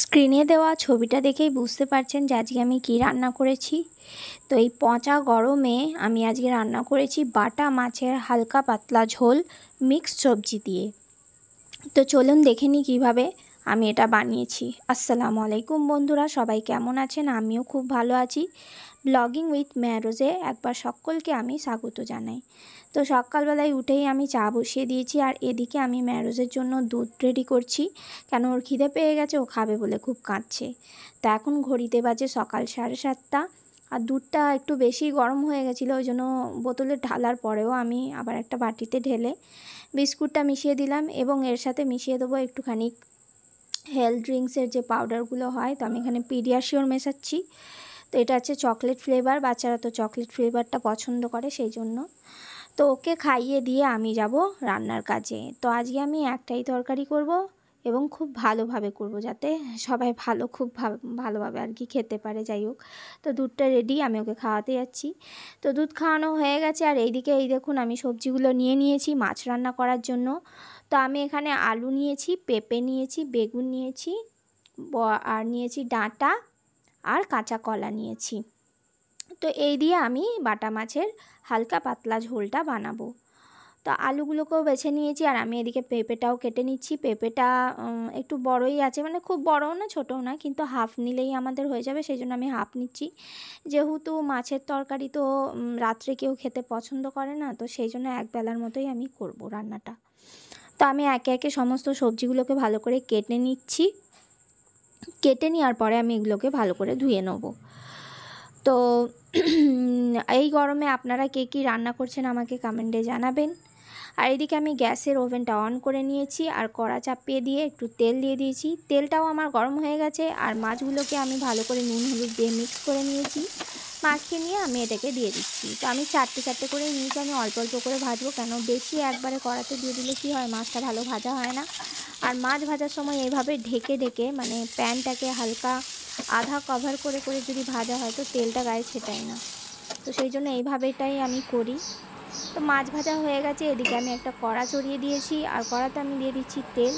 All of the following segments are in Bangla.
স্ক্রিনে দেওয়া ছবিটা দেখেই বুঝতে পারছেন যে আজকে আমি কী রান্না করেছি। তো এই পচা গরমে আমি আজকে রান্না করেছি বাটা মাছের হালকা পাতলা ঝোল মিক্সড সবজি দিয়ে। তো চলুন দেখে নিই কীভাবে আমি এটা বানিয়েছি। আসসালামু আলাইকুম বন্ধুরা, সবাই কেমন আছেন? আমিও খুব ভালো আছি। ব্লগিং উইথ মেহরোজে একবার সকলকে আমি স্বাগত জানাই। তো সকালবেলায় উঠেই আমি চা বসিয়ে দিয়েছি, আর এদিকে আমি মেহরোজের জন্য দুধ রেডি করছি, কেন ওর খিদে পেয়ে গেছে, ও খাবে বলে খুব কাঁদছে। তো এখন ঘড়িতে বাজে সকাল 7:30, আর দুধটা একটু বেশি গরম হয়ে গেছিলো, ওই জন্য বোতলে ঢালার পরেও আমি আবার একটা বাটিতে ঢেলে বিস্কুটটা মিশিয়ে দিলাম, এবং এর সাথে মিশিয়ে দেবো একটুখানি হেলথ ড্রিঙ্কসের যে পাউডারগুলো হয়। তো আমি এখানে পিডিয়াশিওর মেশাচ্ছি। তো এটা হচ্ছে চকলেট ফ্লেভার, বাচ্চারা তো চকলেট ফ্লেভারটা পছন্দ করে, সেই জন্য। তো ওকে খাইয়ে দিয়ে আমি যাব রান্নার কাজে। তো আজকে আমি একটাই তরকারি করব, এবং খুব ভালোভাবে করব, যাতে সবাই খুব ভালোভাবে আর কি খেতে পারে। যাই হোক, তো দুধটা রেডি, আমি ওকে খাওয়াতে যাচ্ছি। তো দুধ খাওয়ানো হয়ে গেছে, আর এইদিকে এই দেখুন আমি সবজিগুলো নিয়ে নিয়েছি মাছ রান্না করার জন্য। তো আমি এখানে আলু নিয়েছি, পেঁপে নিয়েছি, বেগুন নিয়েছি, আর নিয়েছি ডাঁটা, আর কাঁচা কলা নিয়েছি। তো এই দিয়ে আমি বাটা মাছের হালকা পাতলা ঝোলটা বানাবো। তো আলুগুলোকেও বেছে নিয়েছি, আর আমি এদিকে পেঁপেটাও কেটে নিচ্ছি। পেঁপেটা একটু বড়ই আছে, মানে খুব বড়ও না ছোটও না, কিন্তু হাফ নিলেই আমাদের হয়ে যাবে, সেই জন্য আমি হাফ নিচ্ছি। যেহেতু মাছের তরকারি তো রাত্রে কেউ খেতে পছন্দ করে না, তো সেই জন্য একবেলার মতোই আমি করব রান্নাটা। তো আমি একে একে সমস্ত সবজিগুলোকে ভালো করে কেটে নিচ্ছি। কেটে নেওয়ার পরে আমি এগুলোকে ভালো করে ধুয়ে নেব। তো এই গরমে আপনারা কে কী রান্না করছেন আমাকে কমেন্টে জানাবেন। আর এদিকে আমি গ্যাসের ওভেনটা অন করে নিয়েছি, আর কড়া চাপিয়ে দিয়ে একটু তেল দিয়ে দিয়েছি। তেলটাও আমার গরম হয়ে গেছে, আর মাছগুলোকে আমি ভালো করে নুন হলুদ দিয়ে মিক্স করে নিয়েছি। মাছকে নিয়ে আমি এটাকে দিয়ে দিচ্ছি। তো আমি চারটে চারটে করে নিয়েছি, আমি অল্প অল্প করে ভাজবো, কেন বেশি একবারে কড়াতে দিয়ে দিলে কী হয়, মাছটা ভালো ভাজা হয় না। আর মাছ ভাজার সময় এইভাবে ঢেকে ঢেকে, মানে প্যানটাকে হালকা আধা কভার করে করে যদি ভাজা হয়, তো তেলটা গায়ে ছেটায় না। তো সেই জন্য এইভাবেটাই আমি করি। তো মাছ ভাজা হয়ে গেছে, এদিকে আমি একটা কড়া চড়িয়ে দিয়েছি, আর কড়াতে আমি দিয়ে দিচ্ছি তেল।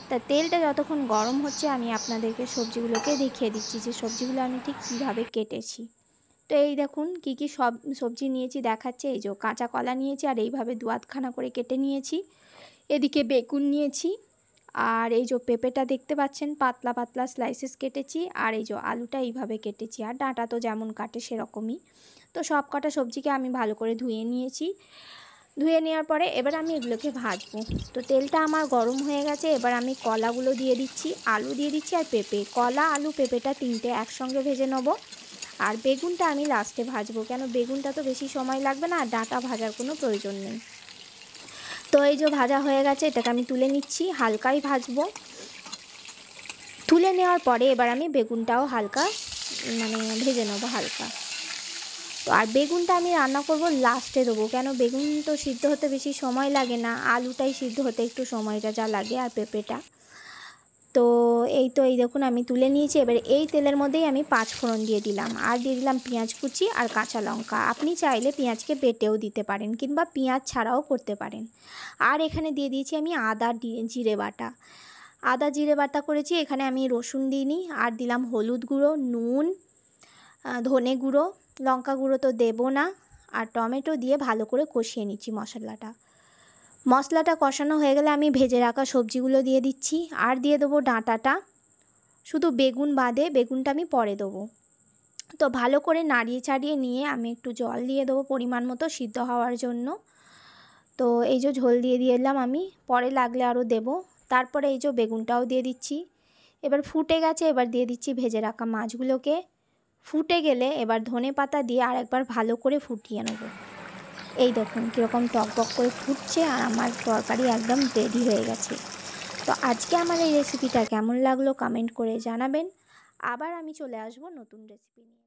তা তেলটা যতক্ষণ গরম হচ্ছে, আমি আপনাদেরকে সবজিগুলোকে দেখিয়ে দিচ্ছি যে সবজিগুলো আমি ঠিক কীভাবে কেটেছি। তো এই দেখুন কী কী সবজি নিয়েছি দেখাচ্ছে। এই যে কাঁচা কলা নিয়েছি, আর এইভাবে দুয়াতখানা করে কেটে নিয়েছি। এদিকে বেগুন নিয়েছি, আর এই যে পেঁপেটা দেখতে পাচ্ছেন পাতলা পাতলা স্লাইসেস কেটেছি, আর এই যে আলুটা এইভাবে কেটেছি, আর ডাঁটা তো যেমন কাটে সেরকমই। তো সব কটা সবজিকে আমি ভালো করে ধুয়ে নিয়েছি। ধুয়ে নেওয়ার পরে এবার আমি এগুলোকে ভাজবো। তো তেলটা আমার গরম হয়ে গেছে, এবার আমি কলাগুলো দিয়ে দিচ্ছি, আলু দিয়ে দিচ্ছি, আর পেঁপে। কলা আলু পেঁপেটা তিনটে একসঙ্গে ভেজে নেবো, আর বেগুনটা আমি লাস্টে ভাজবো, কেন বেগুনটা তো বেশি সময় লাগবে না, আর ডাঁটা ভাজার কোনো প্রয়োজন নেই। তো এই যে ভাজা হয়ে গেছে, এটাকে আমি তুলে নিচ্ছি, হালকাই ভাজবো। তুলে নেওয়ার পরে এবার আমি বেগুনটাও হালকা ভেজে নেবো হালকা। তো আর বেগুনটা আমি রান্না করব লাস্টে দেবো, কেন বেগুন তো সিদ্ধ হতে বেশি সময় লাগে না, আলুটাই সিদ্ধ হতে একটু সময়টা যা লাগে, আর পেঁপেটা। তো এই দেখুন আমি তুলে নিয়েছি। এবার এই তেলের মধ্যেই আমি 5 ফোড়ন দিয়ে দিলাম, আর দিয়ে দিলাম পেঁয়াজ কুচি আর কাঁচা লঙ্কা। আপনি চাইলে পেঁয়াজকে বেটেও দিতে পারেন, কিংবা পেঁয়াজ ছাড়াও করতে পারেন। আর এখানে দিয়ে দিয়েছি আমি আদা জিরে বাটা। আদা জিরে বাটা করেছি, এখানে আমি রসুন দিইনি। আর দিলাম হলুদ গুঁড়ো, নুন, ধনে গুঁড়ো, লঙ্কা গুঁড়ো তো দেবো না, আর টমেটো দিয়ে ভালো করে কষিয়ে নিচ্ছি মশলাটা কষানো হয়ে গেলে আমি ভেজে রাখা সবজিগুলো দিয়ে দিচ্ছি, আর দিয়ে দেবো ডাঁটাটা, শুধু বেগুন বাদে, বেগুনটা আমি পরে দেবো। তো ভালো করে নাড়িয়ে চাড়িয়ে নিয়ে আমি একটু জল দিয়ে দেবো পরিমাণ মতো সিদ্ধ হওয়ার জন্য। তো এই যে ঝোল দিয়ে দিলাম আমি, পরে লাগলে আরও দেবো। তারপরে এই যে বেগুনটাও দিয়ে দিচ্ছি। এবার ফুটে গেছে, এবার দিয়ে দিচ্ছি ভেজে রাখা মাছগুলোকে। ফুটে গেলে এবার ধনে পাতা দিয়ে আরেকবার ভালো করে ফুটিয়ে নেব। এই দেখুন কীরকম টকবক করে ফুটছে, আর আমার তরকারি একদম রেডি হয়ে গেছে। তো আজকে আমার এই রেসিপিটা কেমন লাগলো কমেন্ট করে জানাবেন। আবার আমি চলে আসবো নতুন রেসিপি নিয়ে।